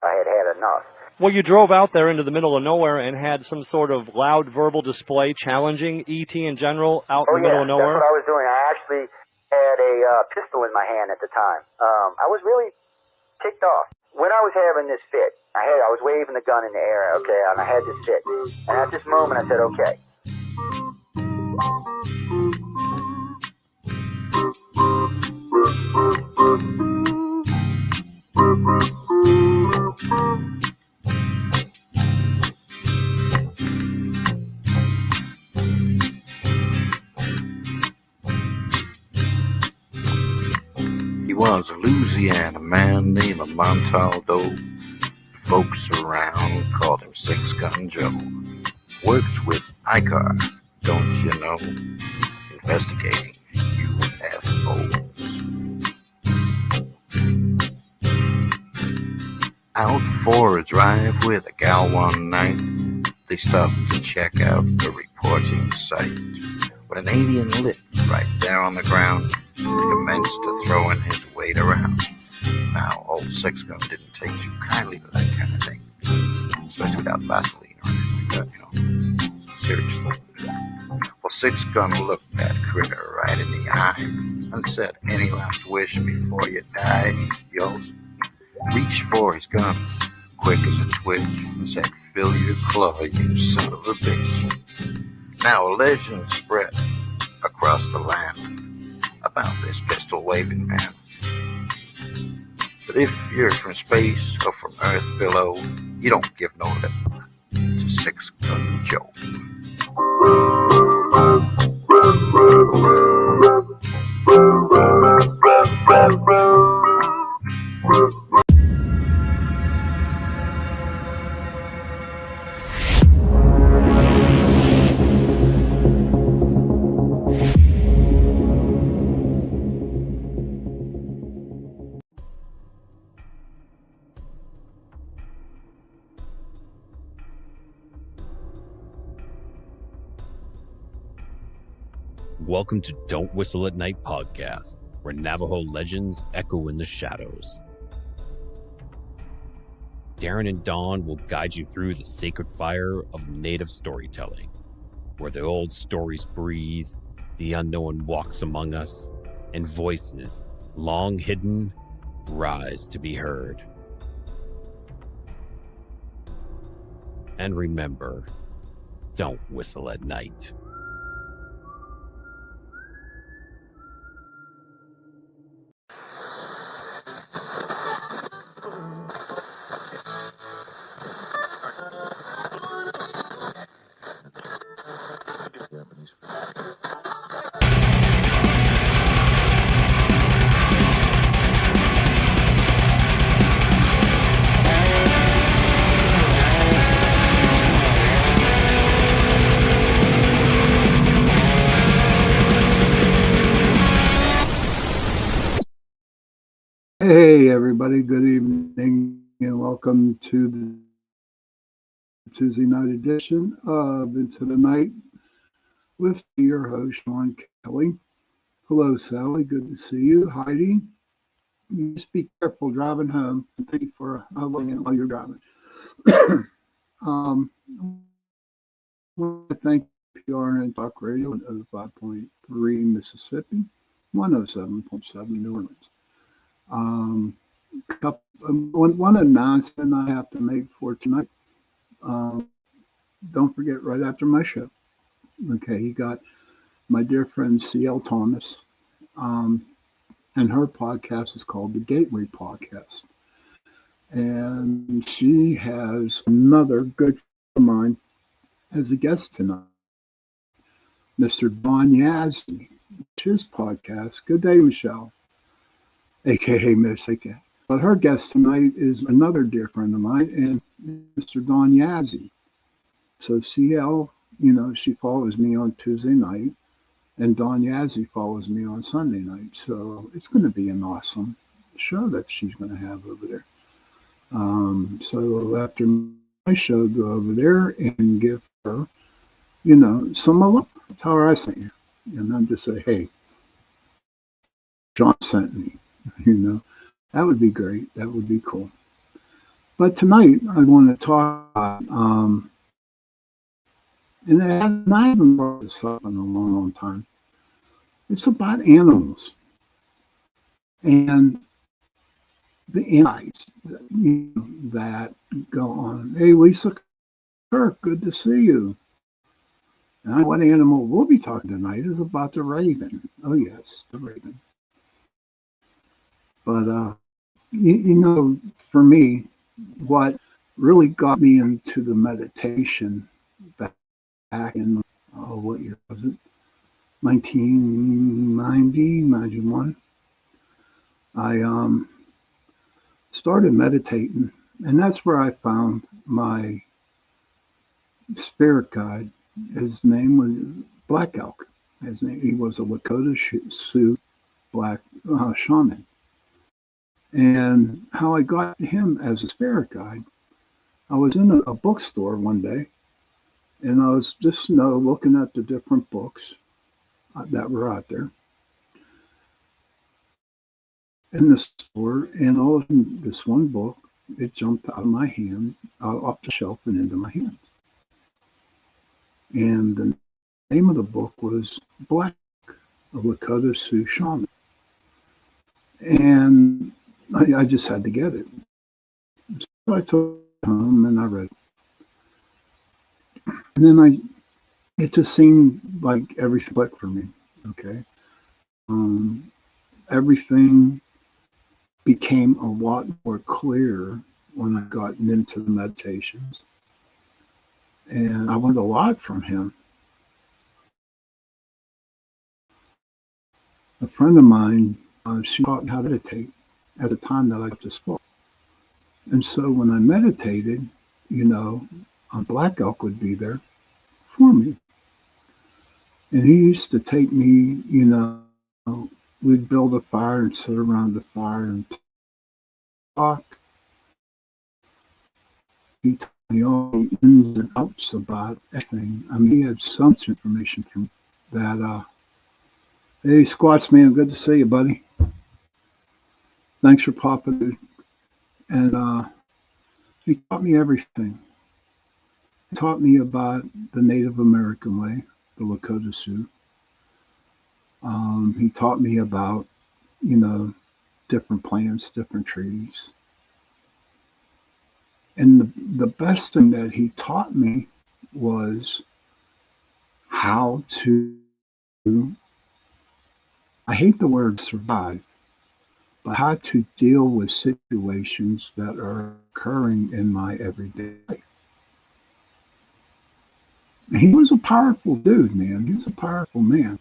I had had enough. Well, you drove out there into the middle of nowhere and had some sort of loud verbal display challenging ET in general out in the middle of nowhere? That's what I was doing. I actually had a pistol in my hand at the time. I was really ticked off. When I was having this fit, I was waving the gun in the air, okay, and I had this fit. And at this moment, I said, okay. He was a Louisiana man named Montaldo. Folks around called him Six Gun Joe. Worked with ICAR, don't you know? Investigating UFOs. Out for a drive with a gal one night, they stopped to check out the reporting site. When an alien lit right there on the ground, he commenced to throwing his weight around. Now, old Six Gun didn't take too kindly to that kind of thing, especially without Vaseline or anything like that, you know. Seriously. Well, Six Gun looked that critter right in the eye and said, "Any last wish before you die?" Yo, reached for his gun, quick as a twitch, and said, "Fill your claw, you son of a bitch." Now a legend spread across the land about this pistol-waving man. But if you're from space or from Earth below, you don't give no lip to Six Gun Joe. Welcome to Don't Whistle at Night podcast, where Navajo legends echo in the shadows. Darren and Dawn will guide you through the sacred fire of native storytelling, where the old stories breathe, the unknown walks among us, and voices, long hidden, rise to be heard. And remember, don't whistle at night. Hey everybody, good evening and welcome to the Tuesday night edition of Into the Night with your host, Sean Kelly. Hello, Sally, good to see you. Heidi, you just be careful driving home. Thank you for holding it while you're driving. I want to thank PR and Talk Radio on 05.3 Mississippi, 107.7 New Orleans. One announcement I have to make for tonight. Don't forget, right after my show, okay, you got my dear friend C.L. Thomas, and her podcast is called The Gateway Podcast. And she has another good friend of mine as a guest tonight, Mr. Don Yazzie, his podcast. Good day, Michelle, a.k.a. Miss A.K. But her guest tonight is another dear friend of mine, and Mr. Don Yazzie. So CL, she follows me on Tuesday night, and Don Yazzie follows me on Sunday night. So it's going to be an awesome show that she's going to have over there. So after my show, go over there and give her, some love. Tell her I sent you. And then just say, hey, John sent me, That would be great. That would be cool. But tonight I want to talk about, and I haven't brought this up in a long, long time. It's about animals and the insights that go on. Hey, Lisa Kirk, good to see you. And what animal we'll be talking tonight is about the raven. Oh yes, the raven. But for me, what really got me into the meditation back in what year was it? 1990, 91. I started meditating, and that's where I found my spirit guide. His name was Black Elk. He was a Lakota Sioux black shaman. And how I got him as a spirit guide, I was in a bookstore one day, and I was just looking at the different books that were out there in the store, and all of this one book, it jumped out of my hand, off the shelf and into my hands. And the name of the book was Black, a Lakota Sioux shaman. And I just had to get it. So I took it home and I read it. And then it just seemed like everything clicked for me. Okay. Everything became a lot more clear when I got into the meditations. And I learned a lot from him. A friend of mine, she taught me how to meditate at the time that I got to school. And so when I meditated, a Black Elk would be there for me. And he used to take me, we'd build a fire and sit around the fire and talk. He taught me all the ins and outs about everything. I mean, he had so much information from that. Hey, Squats Man, good to see you, buddy. Thanks for popping. And he taught me everything. He taught me about the Native American way, the Lakota Sioux. He taught me about, different plants, different trees. And the best thing that he taught me was how to, I hate the word survive, but how to deal with situations that are occurring in my everyday life. And he was a powerful dude, man. He was a powerful man.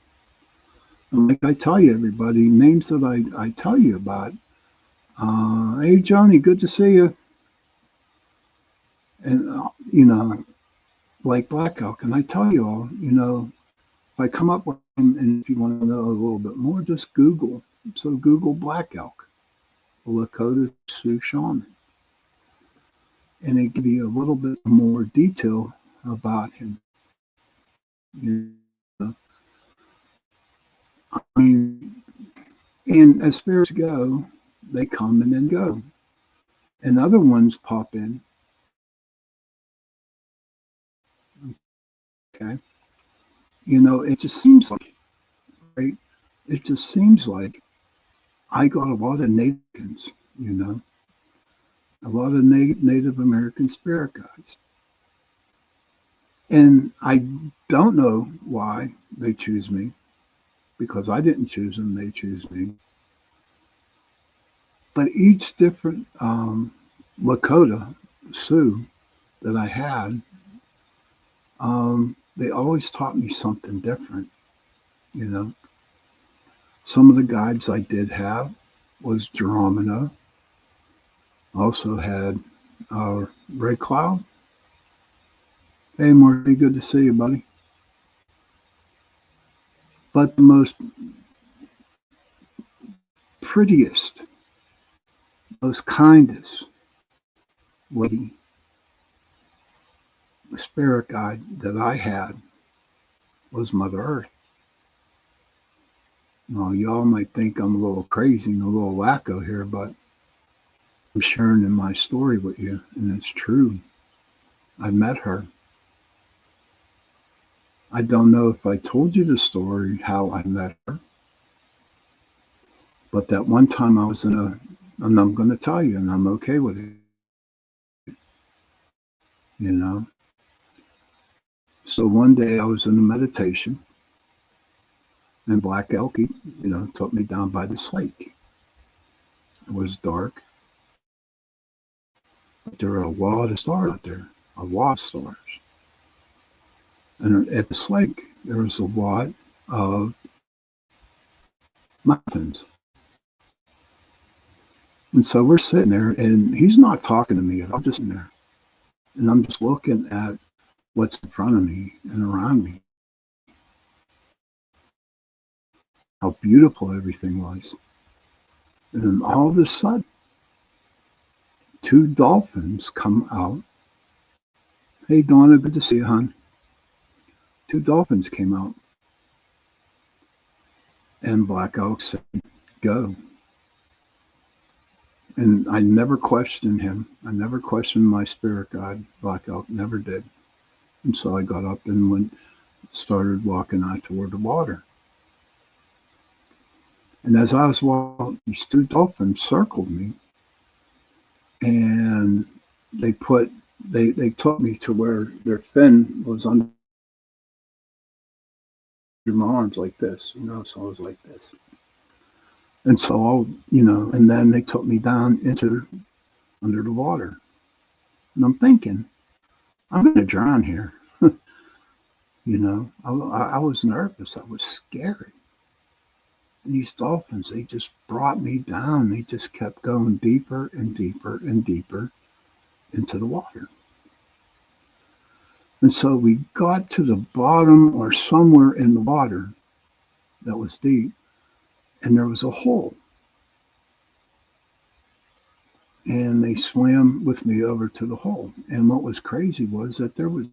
And like I tell you, everybody, names that I tell you about. Hey, Johnny, good to see you. And, like Black Elk. And I tell you all, if I come up with him, and if you want to know a little bit more, just Google. So Google Black Elk, a Lakota Sioux shaman. And it give you a little bit more detail about him. I mean, and as spirits go, they come and then go. And other ones pop in. Okay. It just seems like, right? It just seems like I got a lot of Nativans, a lot of Native American spirit guides. And I don't know why they choose me, because I didn't choose them, they choose me. But each different Lakota Sioux that I had, they always taught me something different, Some of the guides I did have was Geronimo. Also had Red Cloud. Hey, Marty, good to see you, buddy. But the most prettiest, most kindest lady, the spirit guide that I had was Mother Earth. Now, y'all might think I'm a little crazy and a little wacko here, but I'm sharing in my story with you, and it's true. I met her. I don't know if I told you the story, how I met her, but that one time I was and I'm going to tell you, and I'm okay with it, you know. So one day I was in a meditation, and Black Elk, took me down by this lake. It was dark, but there were a lot of stars out there, a lot of stars. And at this lake, there was a lot of mountains. And so we're sitting there, and he's not talking to me. I'm just sitting there, and I'm just looking at what's in front of me and around me. How beautiful everything was. And then all of a sudden, 2 dolphins come out. Hey, Donna, good to see you, hon. 2 dolphins came out. And Black Elk said, go. And I never questioned him. I never questioned my spirit guide. Black Elk never did. And so I got up and started walking out toward the water. And as I was walking, these 2 dolphins circled me, and they took me to where their fin was under my arms like this, so I was like this. And so, and then they took me down under the water. And I'm thinking, I'm going to drown here. I was nervous. I was scared. And these dolphins, they just brought me down. They just kept going deeper and deeper and deeper into the water. And so we got to the bottom or somewhere in the water that was deep, and there was a hole. And they swam with me over to the hole. And what was crazy was that there was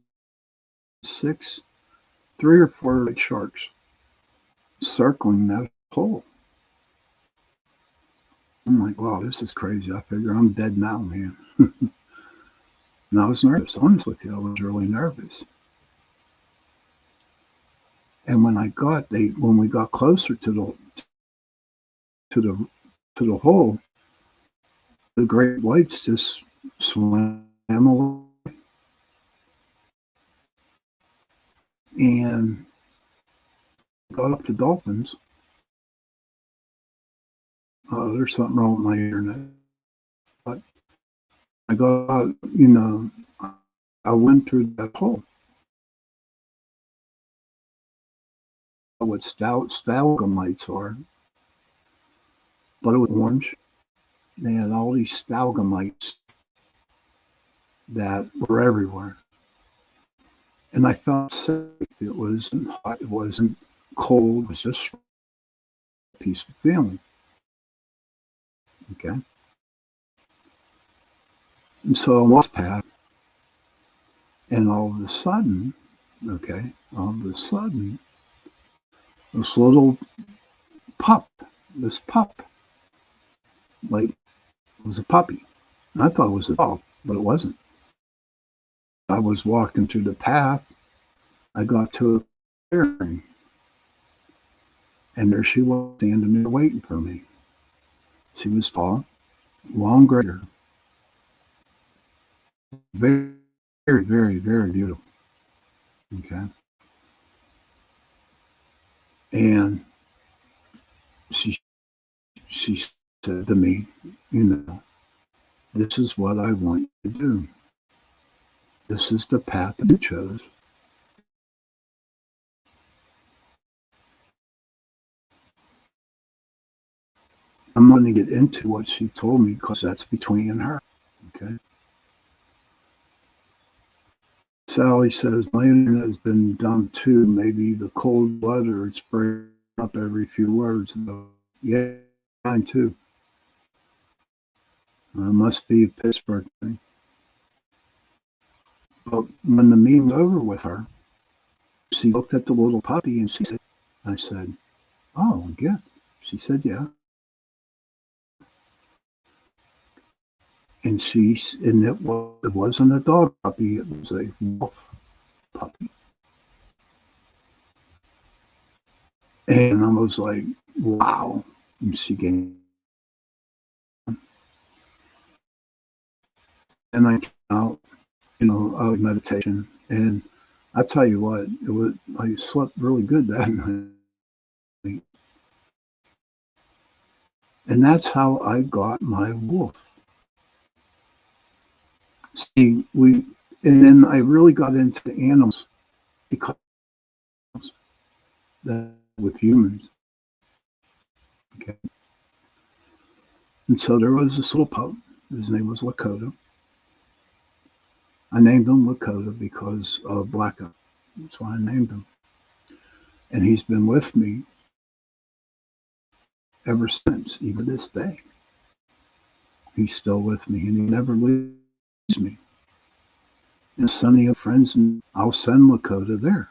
3 or 4 sharks circling that hole. I'm like, wow, this is crazy. I figure I'm dead now, man. And I was nervous. Honest with you, I was really nervous. And when we got closer to the hole, the great whites just swam away. And got up to dolphins. There's something wrong with my internet. But I got, I went through that hole. What stalagmites are, but it was orange. They had all these stalagmites that were everywhere. And I felt safe. It wasn't hot, it wasn't cold, it was just a peaceful feeling. Okay. And so I walked past, and all of a sudden, this little pup, like, it was a puppy. And I thought it was a dog, but it wasn't. I was walking through the path. I got to a clearing, and there she was standing there waiting for me. She was tall, long gray hair, very, very, very, very beautiful. Okay. And she said to me, this is what I want you to do. This is the path that you chose. I'm not going to get into what she told me because that's between her. Okay. Sally says, my internet has been done too. Maybe the cold weather, it's breaking up every few words. Yeah, mine too. Must be a Pittsburgh thing. But when the meeting was over with her, she looked at the little puppy and she said, I said, oh, yeah. She said, yeah. And it wasn't a dog puppy, it was a wolf puppy. And I was like, wow. And she came. And I came out, out of meditation. And I tell you what, I slept really good that night. And that's how I got my wolf. See, and then I really got into the animals because that with humans. Okay. And so there was this little pup. His name was Lakota. I named him Lakota because of blackout. That's why I named him. And he's been with me ever since, even this day. He's still with me, and he never leaves me. And Sonny of friends, I'll send Lakota there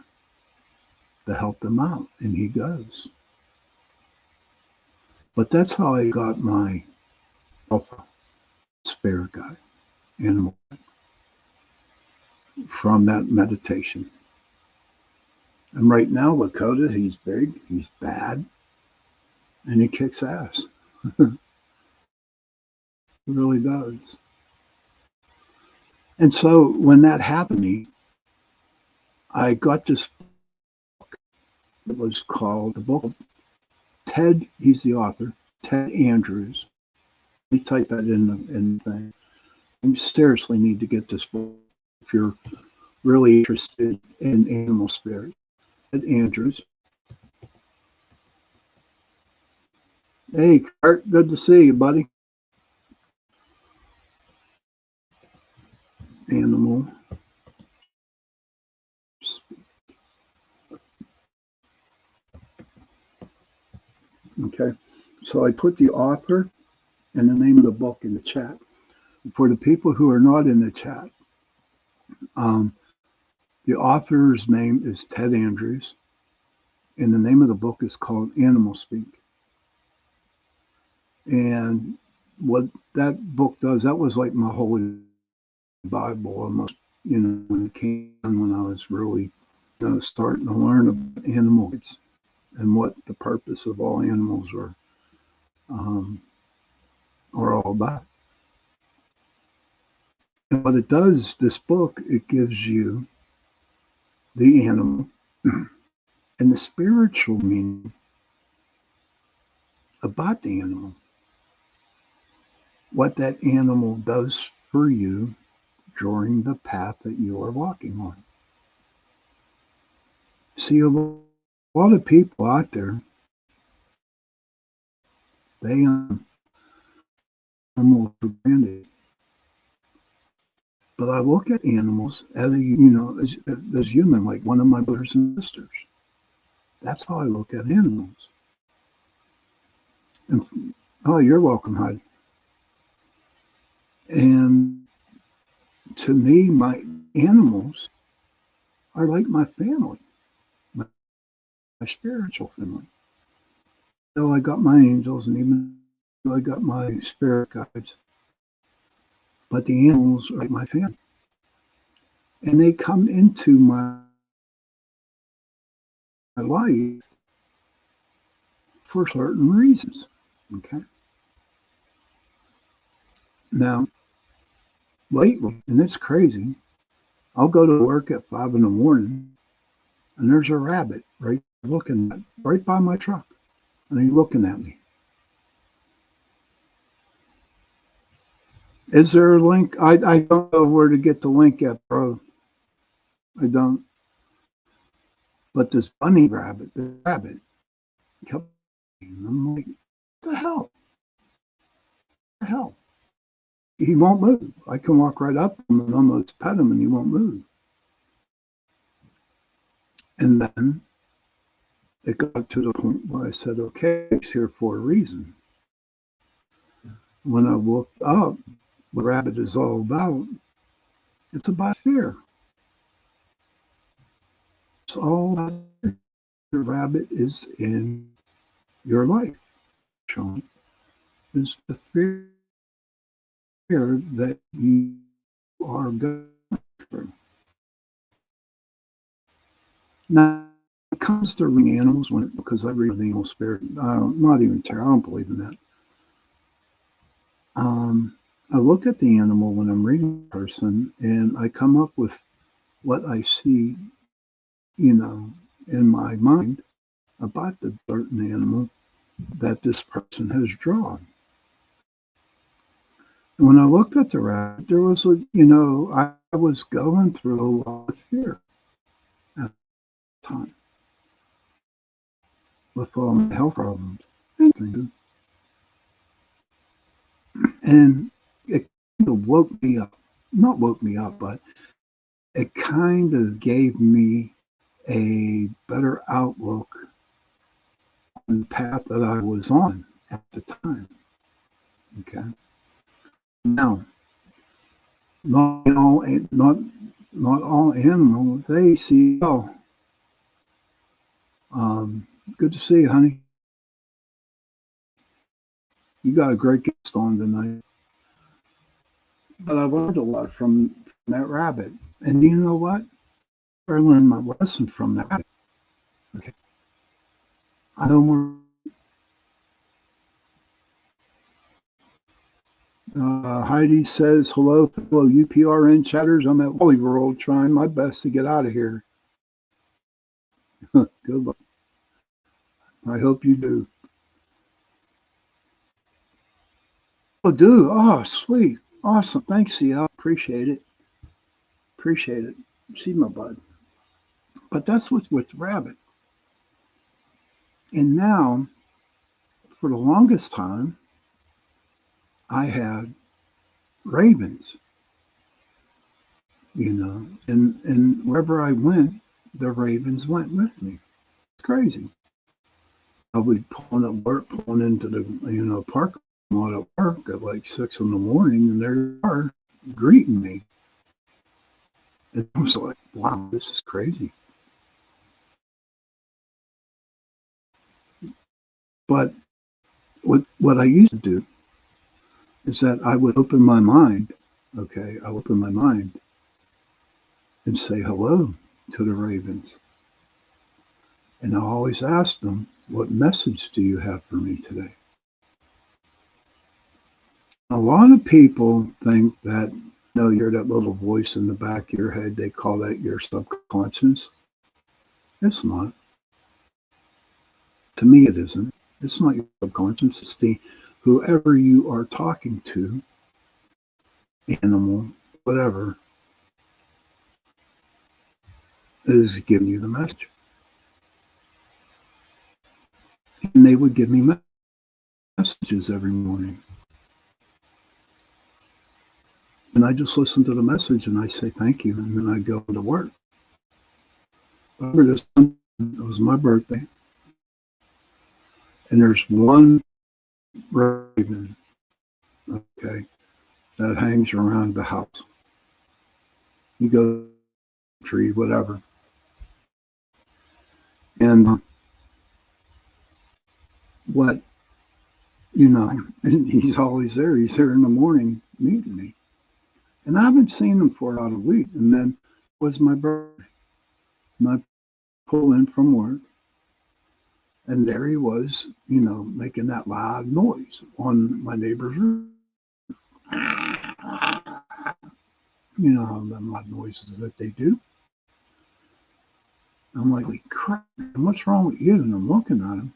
to help them out, and he goes. But that's how I got my alpha spirit guide, animal, from that meditation. And right now, Lakota, he's big, he's bad, and he kicks ass. He really does. And so when that happened to me, I got this book that was called, the book, Ted, he's the author, Ted Andrews. Let me type that in the thing. You seriously need to get this book if you're really interested in animal spirit. Ted Andrews. Hey, Kurt, good to see you, buddy. Animal. Okay, so I put the author and the name of the book in the chat. For the people who are not in the chat, the author's name is Ted Andrews, and the name of the book is called Animal Speak. And what that book does, that was like my holy Bible almost, when it came when I was really starting to learn about animals and what the purpose of all animals are all about. And what it does, this book, it gives you the animal and the spiritual meaning about the animal. What that animal does for you during the path that you are walking on. See, a lot of people out there, they animals for granted. But I look at animals as as human, like one of my brothers and sisters. That's how I look at animals. And oh, you're welcome, Heidi. And to me, my animals are like my family, my spiritual family. So I got my angels, and even though I got my spirit guides, but the animals are like my family. And they come into my life for certain reasons. Okay. Now, lately, and it's crazy, I'll go to work at 5 a.m, and there's a rabbit right by my truck, and he's looking at me. Is there a link? I don't know where to get the link at, bro. I don't. But this bunny rabbit, kept, and I'm like, what the hell? What the hell? He won't move. I can walk right up to him and almost pet him, and he won't move. And then it got to the point where I said, okay, he's here for a reason. When I looked up what rabbit is all about, it's about fear. It's all about fear. The rabbit is in your life, Sean, is the fear fear that you are going through. Now, it comes to reading animals, because I read the animal spirit, not even terror, I don't believe in that. I look at the animal when I'm reading a person, and I come up with what I see, in my mind about the certain animal that this person has drawn. And when I looked at the rabbit, there was I was going through a lot of fear at the time with all my health problems. And it kind of woke me up. Not woke me up, but it kind of gave me a better outlook on the path that I was on at the time. Okay. Now, not all animals, they see. Oh, good to see you, honey. You got a great guest on tonight. But I learned a lot from that rabbit. And you know what? I learned my lesson from that rabbit. Okay. I know more. Heidi says, hello, fellow UPRN chatters. I'm at Wally World trying my best to get out of here. Good luck. I hope you do. Oh, dude. Oh, sweet. Awesome. Thanks, CL. Appreciate it. Appreciate it. See my bud. But that's what's with rabbit. And now, for the longest time, I had ravens, and wherever I went, the ravens went with me. It's crazy. I would pull into the park lot at work at like 6 in the morning, and there they are greeting me. And I was like, wow, this is crazy. But what I used to do is that I would open my mind, okay? I open my mind and say hello to the ravens. And I always ask them, what message do you have for me today? A lot of people think that, you're that little voice in the back of your head. They call that your subconscious. It's not. To me, it isn't. It's not your subconscious. It's whoever you are talking to, animal, whatever, is giving you the message. And they would give me messages every morning. And I just listen to the message and I say thank you, and then I go to work. I remember this one, it was my birthday, and there's one raven, okay, that hangs around the house. You go to the tree, whatever. And and he's always there. He's here in the morning meeting me. And I haven't seen him for about a week. And then it was my birthday. And I pull in from work. And there he was, making that loud noise on my neighbor's roof. You know how them loud noises that they do. I'm like, holy crap, what's wrong with you? And I'm looking at him.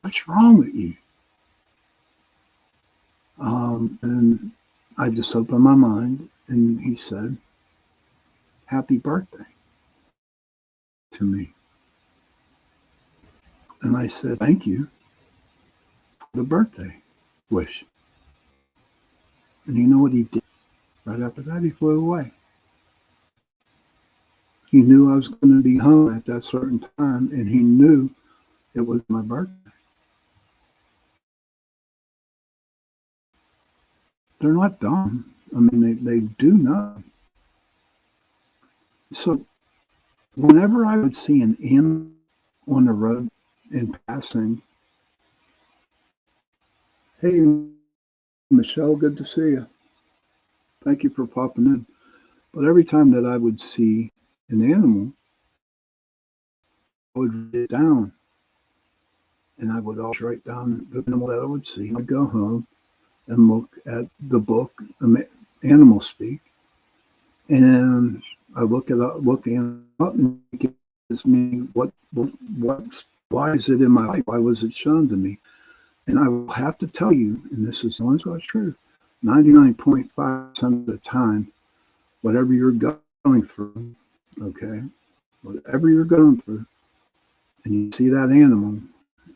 What's wrong with you? And I just opened my mind, and he said, happy birthday to me. And I said, thank you for the birthday wish. And you know what he did? Right after that, he flew away. He knew I was going to be home at that certain time, and he knew it was my birthday. They're not dumb. I mean, they do know. So whenever I would see an animal on the road in passing, hey, Michelle, good to see you. Thank you for popping in. But every time that I would see an animal, I would write it down. And I would always write down the animal that I would see. I'd go home and look at the book, Animal Speak, and I look the animal up, and it gives me why is it in my life? Why was it shown to me? And I will have to tell you, and this is honest God's truth, 99.5% of the time, whatever you're going through, okay, whatever you're going through, and you see that animal,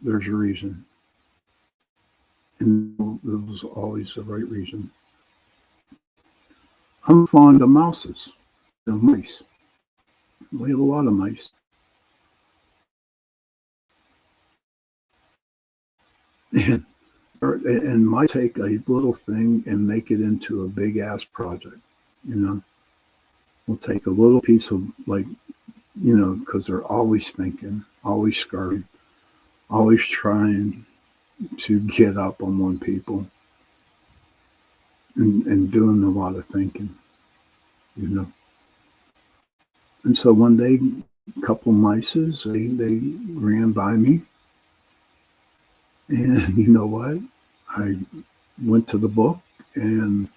there's a reason. And it was always the right reason. I'm fond of mouses, mice. We have a lot of mice. And might take a little thing and make it into a big ass project, you know. We'll take a little piece of, like, you know, because they're always thinking, always scurrying, always trying to get up on one people, and doing a lot of thinking, you know. And so one day, a couple mices, they ran by me. And you know what? I went to the book and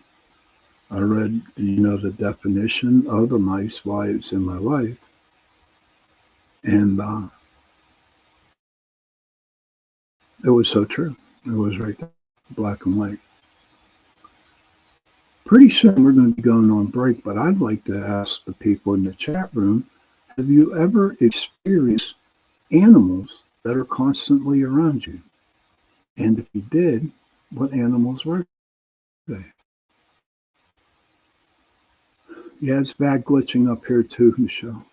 I read, you know, the definition of the mice, why it's in my life. And it was so true. It was right there, black and white. Pretty soon we're going to be going on break, but I'd like to ask the people in the chat room, have you ever experienced animals that are constantly around you? And if you did, what animals were they? Yeah, it's bad glitching up here too, Michelle.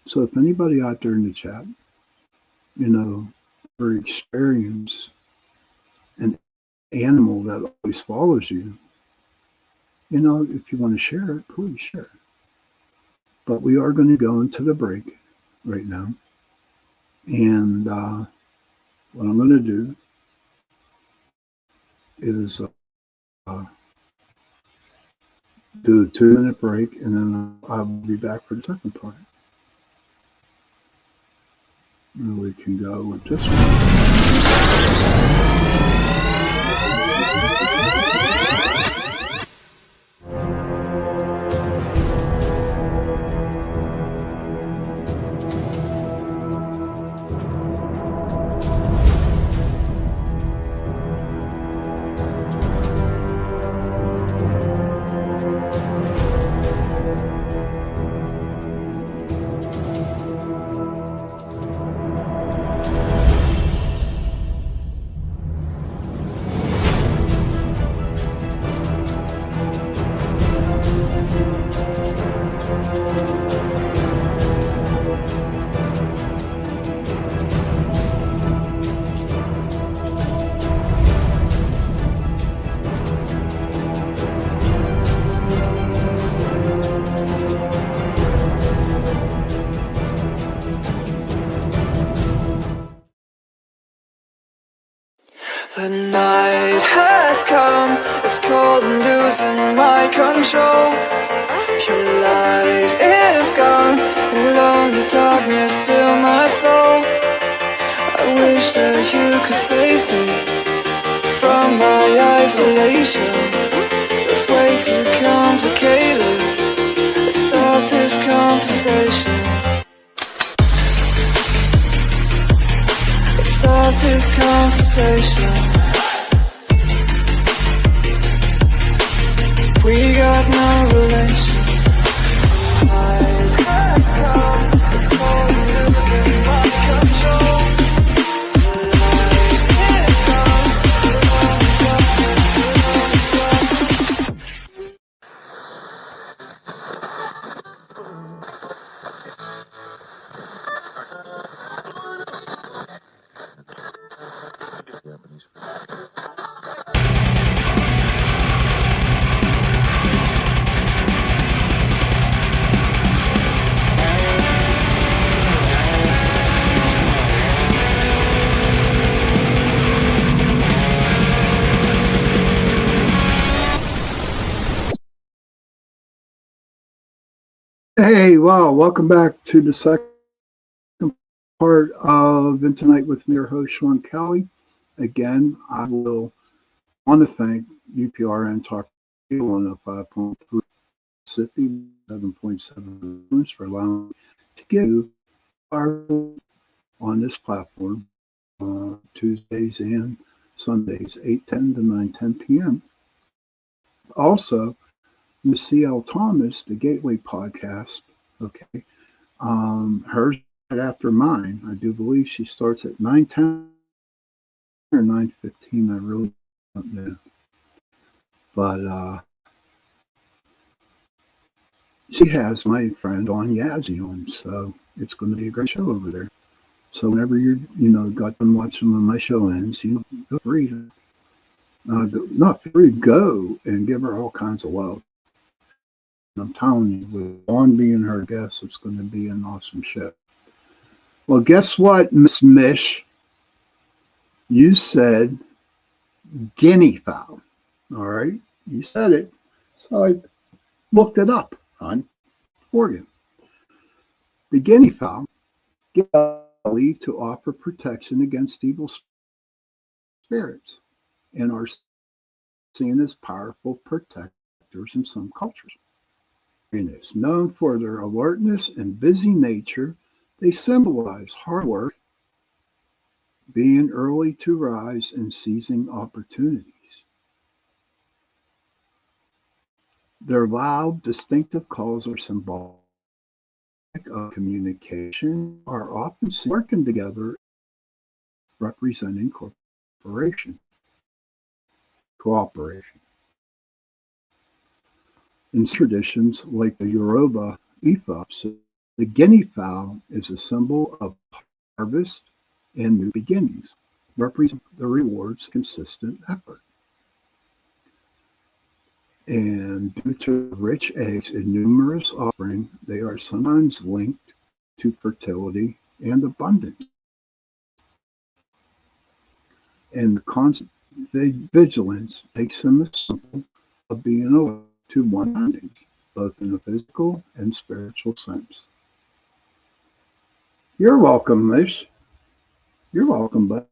So if anybody out there in the chat, you know, or experience an animal that always follows you, you know, if you want to share it, please share it. But we are going to go into the break right now. And what I'm going to do is do a 2-minute break, and then I'll be back for the second part. And we can go with this one. The night has come, it's cold and losing my control. Your light is gone, and lonely darkness fill my soul. I wish that you could save me from my isolation. It's way too complicated. Let's stop this conversation. Stop this conversation. We got no relation. I have come, it's cold and losing my control. Hey, wow, welcome back to the second part of In Tonight with me, your host, Sean Kelly. Again, I will want to thank UPRN Talk Radio 105.3 Mississippi, 7.7 for allowing me to give you our on this platform Tuesdays and Sundays, 8:10 to 9:10 p.m. Also, Miss C.L. Thomas, the Gateway Podcast, okay, hers right after mine. I do believe she starts at 9:10 or 9:15. I really don't know. But she has my friend on Yazzie on, so it's going to be a great show over there. So whenever got them watching when my show ends, feel free to, not free, go and give her all kinds of love. I'm telling you, with Dawn being her guest, it's going to be an awesome show. Well, guess what, Miss Mish? You said guinea fowl. All right, you said it. So I looked it up, for you. The guinea fowl is believed to offer protection against evil spirits and are seen as powerful protectors in some cultures. Known for their alertness and busy nature, they symbolize hard work, being early to rise, and seizing opportunities. Their loud, distinctive calls are symbolic of communication, are often seen working together, representing cooperation. In traditions like the Yoruba ethos, the guinea fowl is a symbol of harvest and new beginnings, represent the rewards consistent effort. And due to rich eggs and numerous offspring, they are sometimes linked to fertility and abundance. And the constant vigilance makes them a symbol of being alert to one ending, both in a physical and spiritual sense. You're welcome, Mish. You're welcome, buddy.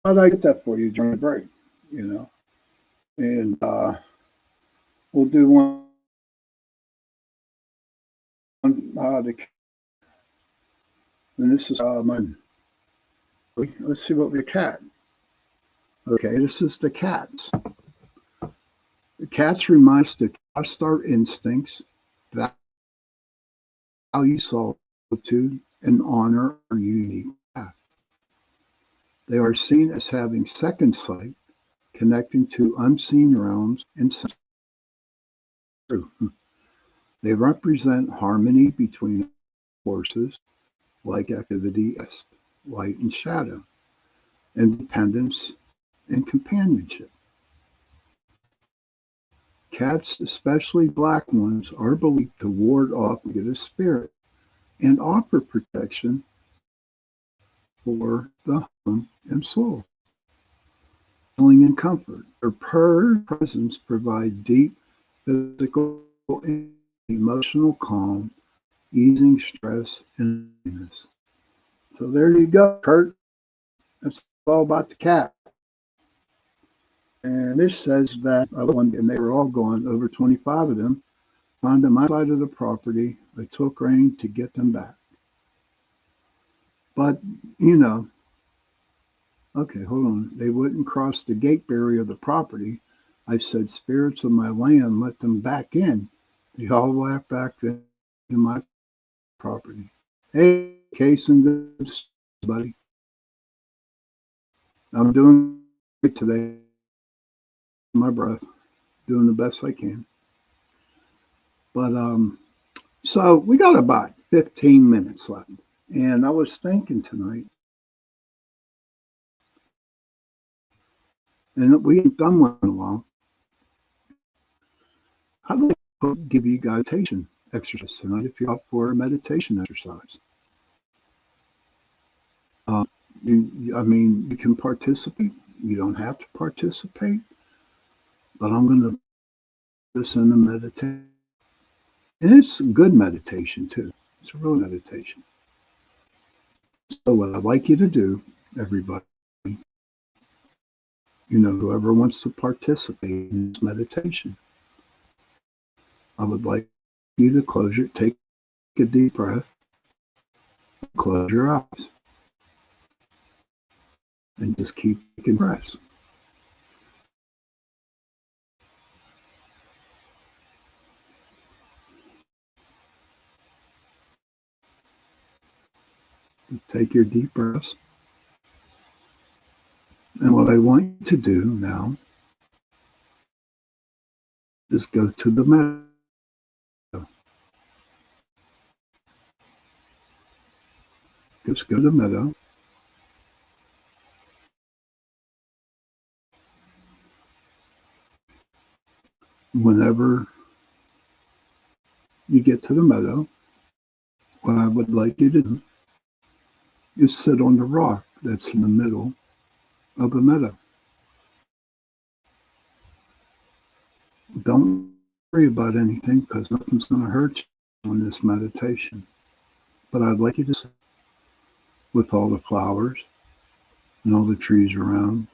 How'd I get that for you during the break? And we'll do one. And this is mine. Let's see what we cat. Okay, this is the cats. The cats remind us to trust our instincts, value solitude, and honor our unique path. They are seen as having second sight, connecting to unseen realms and senses. They represent harmony between forces like activity, light and shadow, independence and companionship. Cats, especially black ones, are believed to ward off negative spirit and offer protection for the home and soul, healing and comfort. Their presence provide deep physical and emotional calm, easing stress and happiness. So there you go, Kurt. That's all about the cat. And this says that and they were all gone, over 25 of them, found them outside of the property. I took rain to get them back. But, okay, hold on. They wouldn't cross the gate barrier of the property. I said, spirits of my land, let them back in. They all walked back to my property. Hey, case and good, buddy. I'm doing good today. My breath, doing the best I can. But so we got about 15 minutes left, and I was thinking tonight, and we ain't done one in a while. I'd like to give you guys a meditation exercise tonight if you're up for a meditation exercise. You can participate. You don't have to participate. But I'm going to listen to meditate. And it's good meditation too. It's a real meditation. So what I'd like you to do, everybody, whoever wants to participate in this meditation, I would like you to take a deep breath, close your eyes, and just keep taking breaths. Just take your deep breaths. And what I want you to do now is go to the meadow. Just go to the meadow. Whenever you get to the meadow, what I would like you to do is sit on the rock that's in the middle of the meadow. Don't worry about anything because nothing's going to hurt you in this meditation. But I'd like you to sit with all the flowers and all the trees around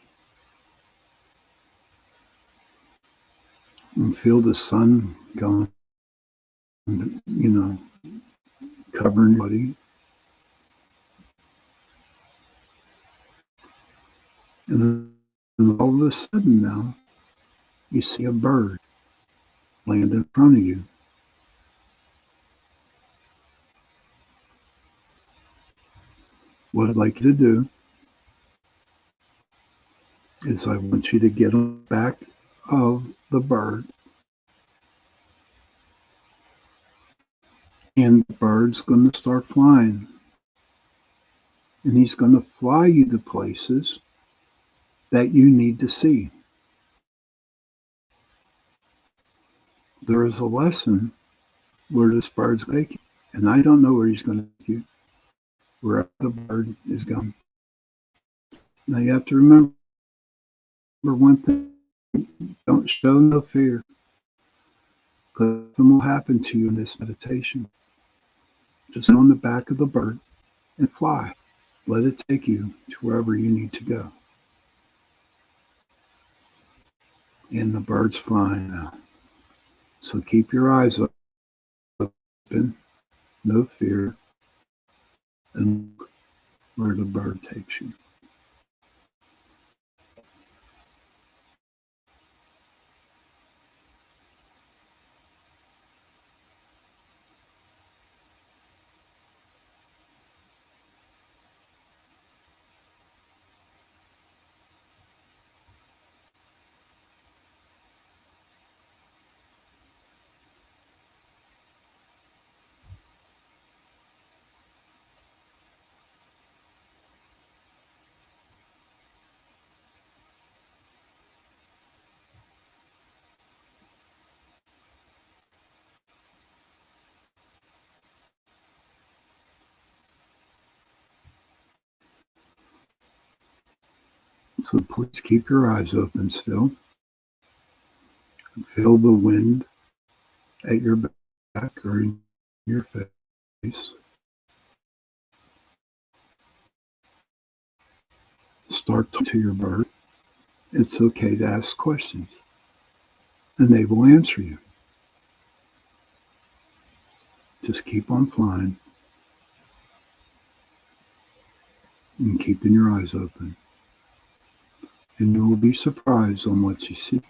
and feel the sun going, covering your body. And then all of a sudden now, you see a bird land in front of you. What I'd like you to do is I want you to get on the back of the bird, and the bird's going to start flying. And he's going to fly you to places that you need to see. There is a lesson where this bird's going to take you, and I don't know where he's going to take you, wherever the bird is going. Now you have to remember one thing: don't show no fear, because nothing will happen to you in this meditation. Just sit on the back of the bird and fly. Let it take you to wherever you need to go. And the bird's flying now. So keep your eyes open, no fear, and look where the bird takes you. So please keep your eyes open still. Feel the wind at your back or in your face. Start talking to your bird. It's okay to ask questions, and they will answer you. Just keep on flying and keeping your eyes open. And you will be surprised on what you see.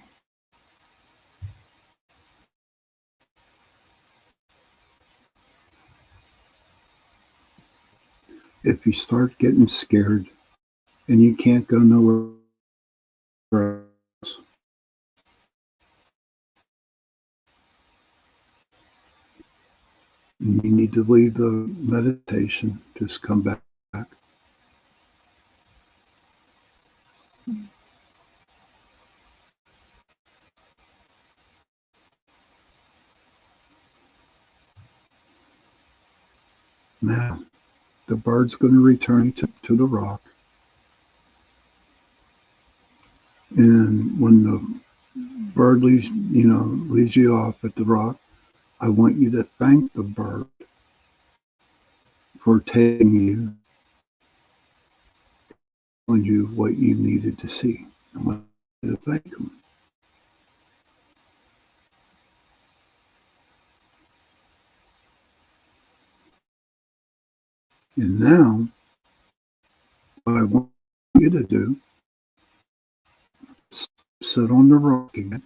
If you start getting scared and you can't go nowhere else, and you need to leave the meditation, just come back. Now, the bird's going to return to the rock. And when the bird leaves you off at the rock, I want you to thank the bird for taking you, telling you what you needed to see. I want you to thank him. And now, what I want you to do, sit on the rock again,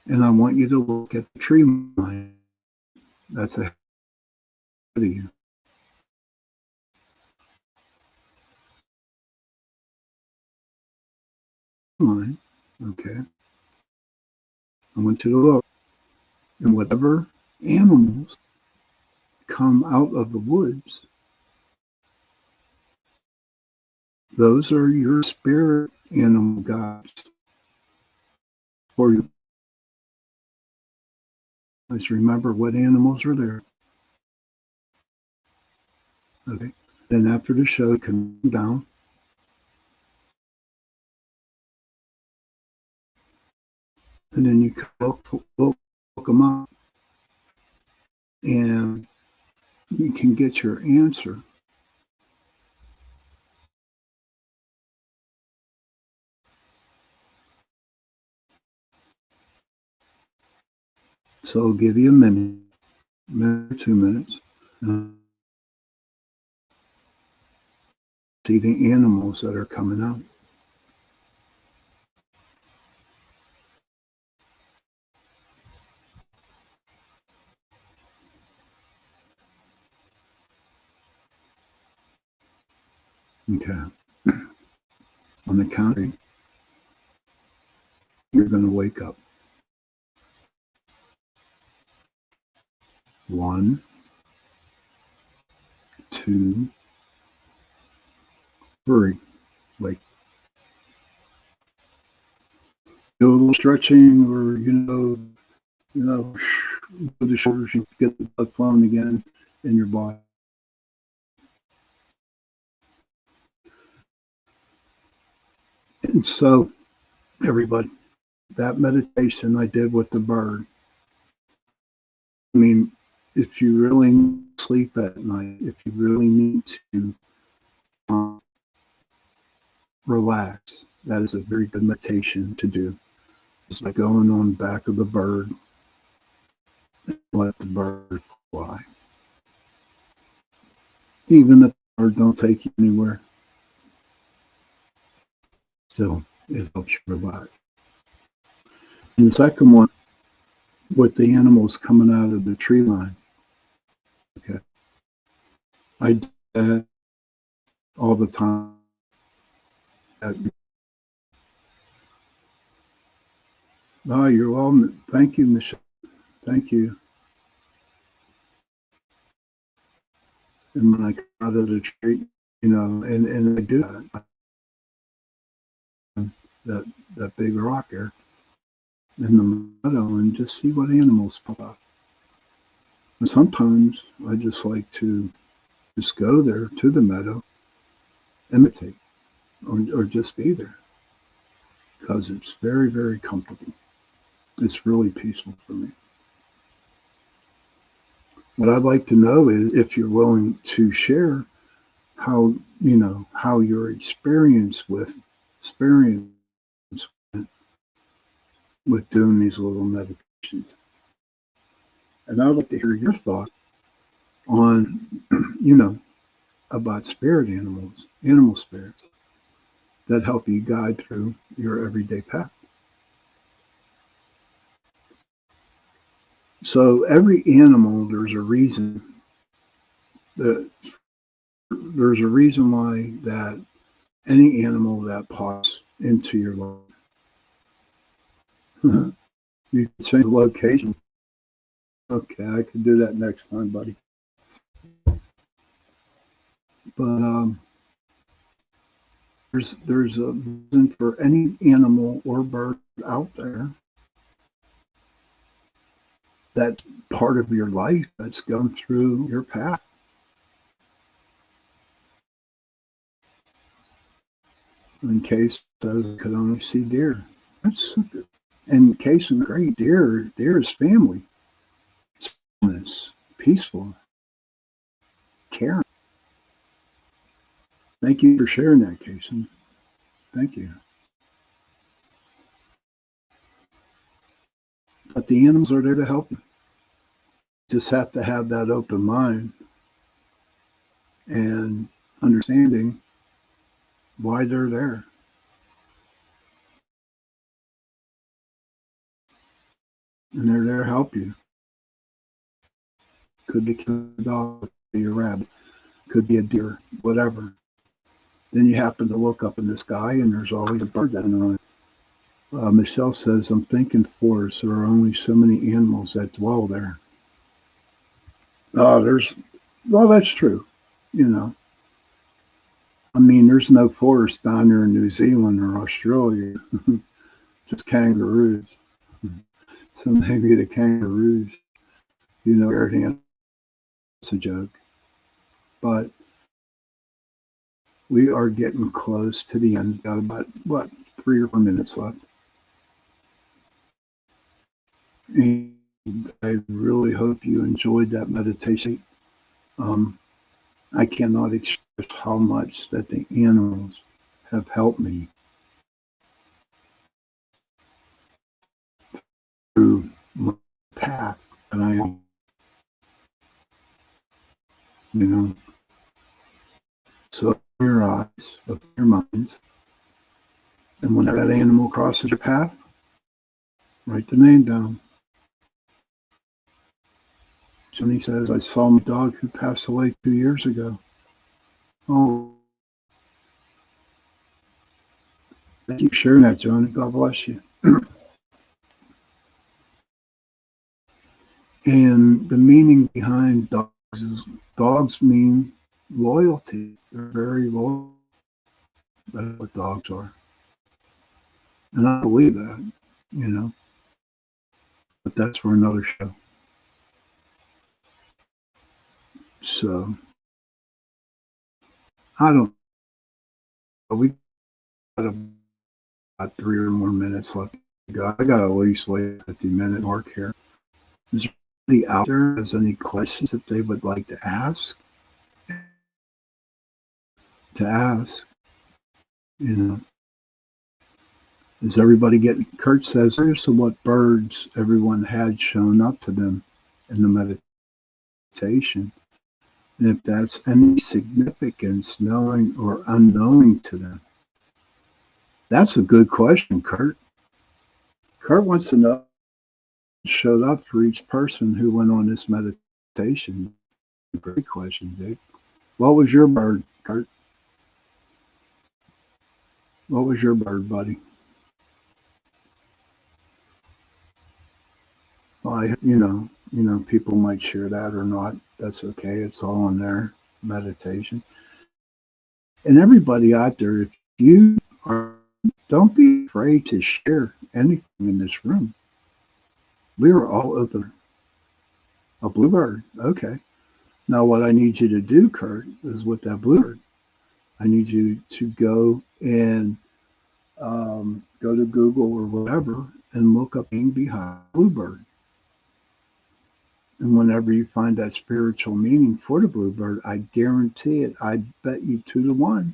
and I want you to look at the tree line that's ahead of you. Line, okay. I want you to look, and whatever animals come out of the woods, those are your spirit animal guides for you. Let's remember what animals are there. Okay. Then after the show, you come down. And then you can look them up. And you can get your answer. So I'll give you a minute or 2 minutes. See the animals that are coming out. Okay. On the count of 3, you're going to wake up. 1, 2, 3. Wake. Do a little stretching, or the shoulders, you get the blood flowing again in your body. And so, everybody, that meditation I did with the bird. I mean, if you really need to sleep at night, if you really need to relax, that is a very good meditation to do. It's like going on the back of the bird and let the bird fly. Even if the bird don't take you anywhere, still, it helps you relax. And the second one, with the animals coming out of the tree line. Okay. I do that all the time. Oh, you're welcome. Thank you, Michelle. Thank you. And when I come out of the tree, and I do that big rock there in the meadow, and just see what animals pop up. And sometimes I just like to just go there to the meadow, imitate, or just be there, because it's very, very comfortable. It's really peaceful for me. What I'd like to know is if you're willing to share how your experience with doing these little meditations. And I'd like to hear your thoughts on, about spirit animals, animal spirits that help you guide through your everyday path. So every animal, there's a reason why that any animal that pops into your life, you can change the location. Okay, I could do that next time, buddy. But there's a reason for any animal or bird out there that's part of your life that's gone through your path. In Case says I could only see deer. That's so good. And Case and great deer is family. calmness, peaceful, caring. Thank you for sharing that, Kason. Thank you. But the animals are there to help you. Just have to have that open mind and understanding why they're there. And they're there to help you. Could be a dog, could be a rabbit, could be a deer, whatever. Then you happen to look up in the sky and there's always a bird down there. Michelle says, I'm thinking forests, there are only so many animals that dwell there. Well, that's true, you know. I mean, there's no forest down there in New Zealand or Australia, just kangaroos. So maybe the kangaroos, you know, it's a joke. But we are getting close to the end. Got about, 3 or 4 minutes left. And I really hope you enjoyed that meditation. I cannot express how much that the animals have helped me through my path that I am. You know, so open your eyes, open your minds, and whenever that animal crosses your path, write the name down. Johnny says, I saw my dog who passed away 2 years ago. Oh, thank you for sharing that, Johnny. God bless you. And the meaning behind dogs is dogs mean loyalty. They're very loyal. That's what dogs are. And I believe that, you know. But that's for another show. So, I don't know. We got about 3 or more minutes left to go. I got at least like 50-minute mark here. Is there anybody out there has any questions that they would like to ask? You know. Is everybody getting, Kurt says, here's what birds everyone had shown up to them in the meditation. And if that's any significance, knowing or unknowing to them. That's a good question, Kurt. Kurt wants to know what showed up for each person who went on this meditation. Great question, dude. What was your bird, Kurt? What was your bird, buddy? Well, you know, people might share that or not. That's okay. It's all on their meditation. And everybody out there, if you are, don't be afraid to share anything in this room. We are all open. A bluebird. Okay. Now what I need you to do, Kurt, is with that bluebird, I need you to go and go to Google or whatever and look up being behind bluebird. And whenever you find that spiritual meaning for the bluebird, I guarantee it, I bet you 2 to 1.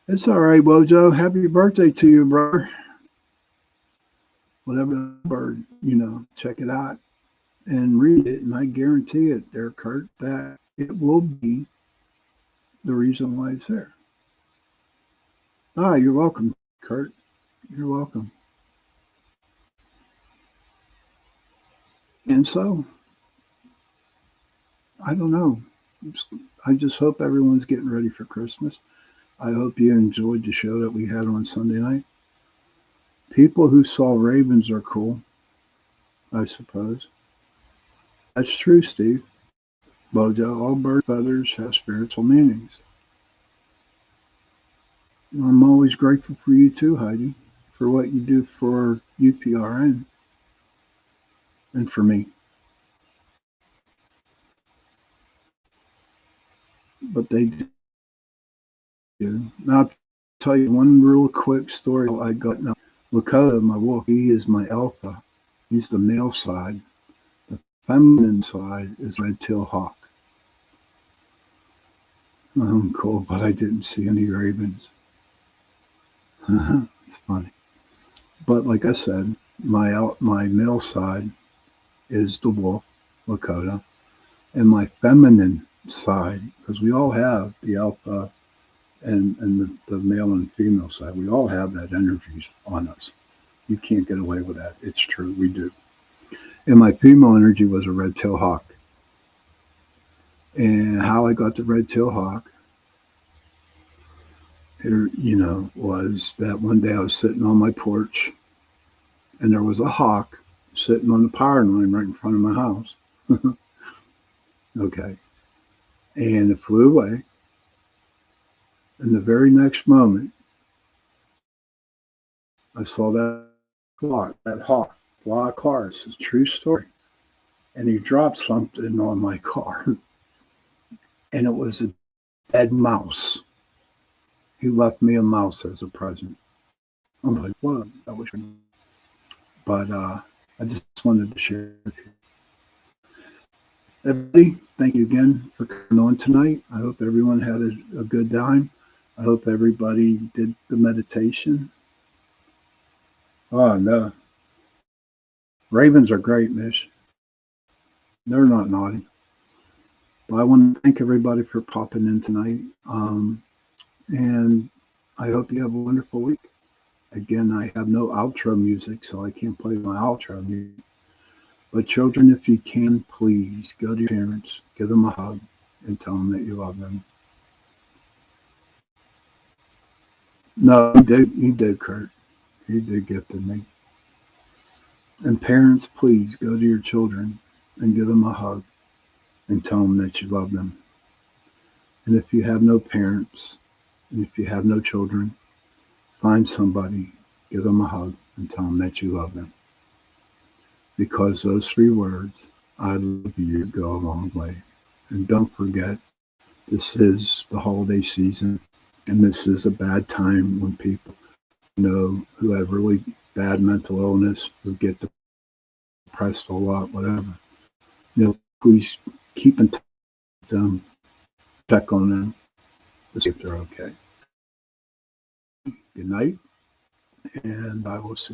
It's all right, Wojo. Happy birthday to you, brother. Whatever the bird, you know, check it out and read it. And I guarantee it there, Kurt, that it will be the reason why it's there. You're welcome, Kurt. You're welcome. And so, I don't know. I just hope everyone's getting ready for Christmas. I hope you enjoyed the show that we had on Sunday night. People who saw ravens are cool, I suppose. That's true, Steve. Bojo, all bird feathers have spiritual meanings. I'm always grateful for you too, Heidi, for what you do for UPRN. And for me. But they do. Now, I'll tell you one real quick story I got now. Lakota, my wolf, he is my alpha. He's the male side. feminine side is red-tailed hawk. Cool, but I didn't see any ravens. It's funny. But like I said, my male side is the wolf, Lakota, and my feminine side, because we all have the alpha and the male and female side. We all have that energy on us. You can't get away with that. It's true, we do. And my female energy was a red-tailed hawk. And how I got the red-tailed hawk, here, was that one day I was sitting on my porch, and there was a hawk sitting on the power line right in front of my house. Okay. And it flew away. And the very next moment, I saw that hawk fly a car. It's a true story. And he dropped something on my car. And it was a dead mouse. He left me a mouse as a present. I'm like, what? That was. But I just wanted to share with you. Everybody, thank you again for coming on tonight. I hope everyone had a good time. I hope everybody did the meditation. Oh, no. Ravens are great, Mish. They're not naughty. But I want to thank everybody for popping in tonight. And I hope you have a wonderful week. Again, I have no outro music, so I can't play my outro music. But children, if you can, please go to your parents, give them a hug, and tell them that you love them. No, you did, Kurt. You did gift me. And parents, please go to your children and give them a hug and tell them that you love them. And if you have no parents, and if you have no children, find somebody, give them a hug, and tell them that you love them. Because those 3 words, I love you, go a long way. And don't forget, this is the holiday season, and this is a bad time when people who have really bad mental illness, who get depressed a lot, whatever. Please keep in touch with them, check on them, to see if they're okay. Good night, and I will see you.